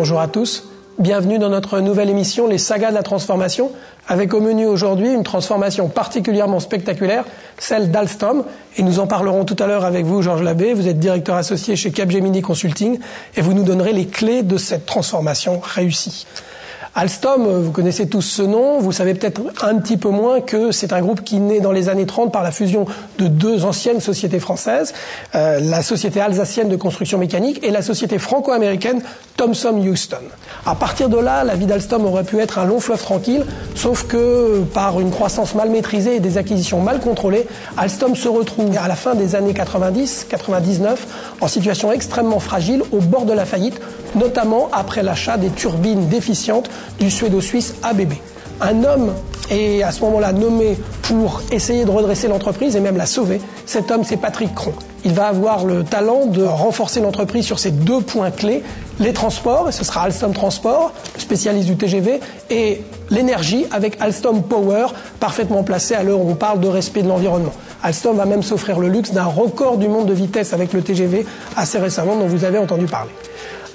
bonjour à tous. Bienvenue dans notre nouvelle émission Les Sagas de la Transformation, avec au menu aujourd'hui une transformation particulièrement spectaculaire, celle d'Alstom. Et nous en parlerons tout à l'heure avec vous, Georges Labbé. Vous êtes directeur associé chez Capgemini Consulting et vous nous donnerez les clés de cette transformation réussie. Alstom, vous connaissez tous ce nom, vous savez peut-être un petit peu moins que c'est un groupe qui naît dans les années 30 par la fusion de deux anciennes sociétés françaises, la société alsacienne de construction mécanique et la société franco-américaine Thomson Houston. À partir de là, la vie d'Alstom aurait pu être un long fleuve tranquille, sauf que par une croissance mal maîtrisée et des acquisitions mal contrôlées, Alstom se retrouve à la fin des années 90-99 en situation extrêmement fragile, au bord de la faillite, notamment après l'achat des turbines déficientes du suédo-suisse ABB. Un homme est à ce moment-là nommé pour essayer de redresser l'entreprise et même la sauver. Cet homme, c'est Patrick Cron. Il va avoir le talent de renforcer l'entreprise sur ces deux points clés, les transports, et ce sera Alstom Transport, spécialiste du TGV, et l'énergie avec Alstom Power, parfaitement placé à l'heure où on parle de respect de l'environnement. Alstom va même s'offrir le luxe d'un record du monde de vitesse avec le TGV assez récemment, dont vous avez entendu parler.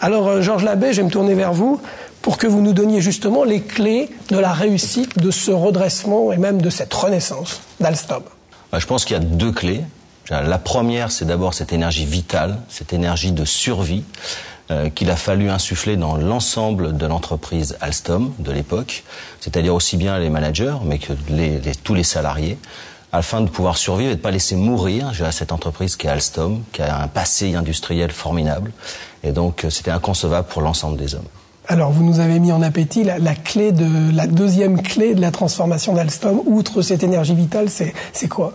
Alors, Georges Labbé, je vais me tourner vers vous pour que vous nous donniez justement les clés de la réussite de ce redressement et même de cette renaissance d'Alstom. Je pense qu'il y a deux clés. La première, c'est d'abord cette énergie vitale, cette énergie de survie qu'il a fallu insuffler dans l'ensemble de l'entreprise Alstom de l'époque, c'est-à-dire aussi bien les managers, mais que tous les salariés, afin de pouvoir survivre et de ne pas laisser mourir cette entreprise qui est Alstom, qui a un passé industriel formidable. Et donc, c'était inconcevable pour l'ensemble des hommes. Alors, vous nous avez mis en appétit la deuxième clé de la transformation d'Alstom, outre cette énergie vitale, c'est quoi ?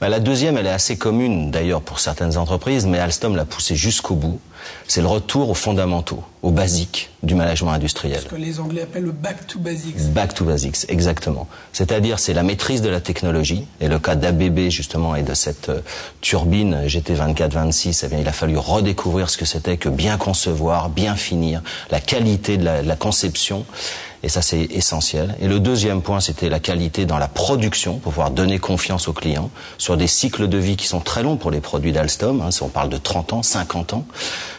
La deuxième, elle est assez commune d'ailleurs pour certaines entreprises, mais Alstom l'a poussée jusqu'au bout. C'est le retour aux fondamentaux, aux basiques du management industriel. Ce que les Anglais appellent le back to basics. Back to basics, exactement. C'est-à-dire, c'est la maîtrise de la technologie. Et le cas d'ABB, justement, et de cette turbine GT24-26, eh bien, il a fallu redécouvrir ce que c'était que bien concevoir, bien finir, la qualité de la conception. Et ça, c'est essentiel. Et le deuxième point, c'était la qualité dans la production, pour pouvoir donner confiance aux clients sur des cycles de vie qui sont très longs pour les produits d'Alstom. Si on parle de 30 ans, 50 ans,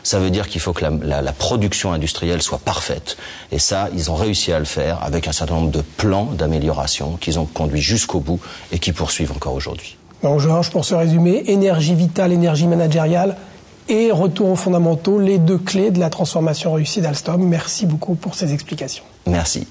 ça veut dire qu'il faut que la production industrielle soit parfaite. Et ça, ils ont réussi à le faire avec un certain nombre de plans d'amélioration qu'ils ont conduits jusqu'au bout et qui poursuivent encore aujourd'hui. Donc, Georges, pour se résumer, énergie vitale, énergie managériale et retour aux fondamentaux, les deux clés de la transformation réussie d'Alstom. Merci beaucoup pour ces explications. Merci.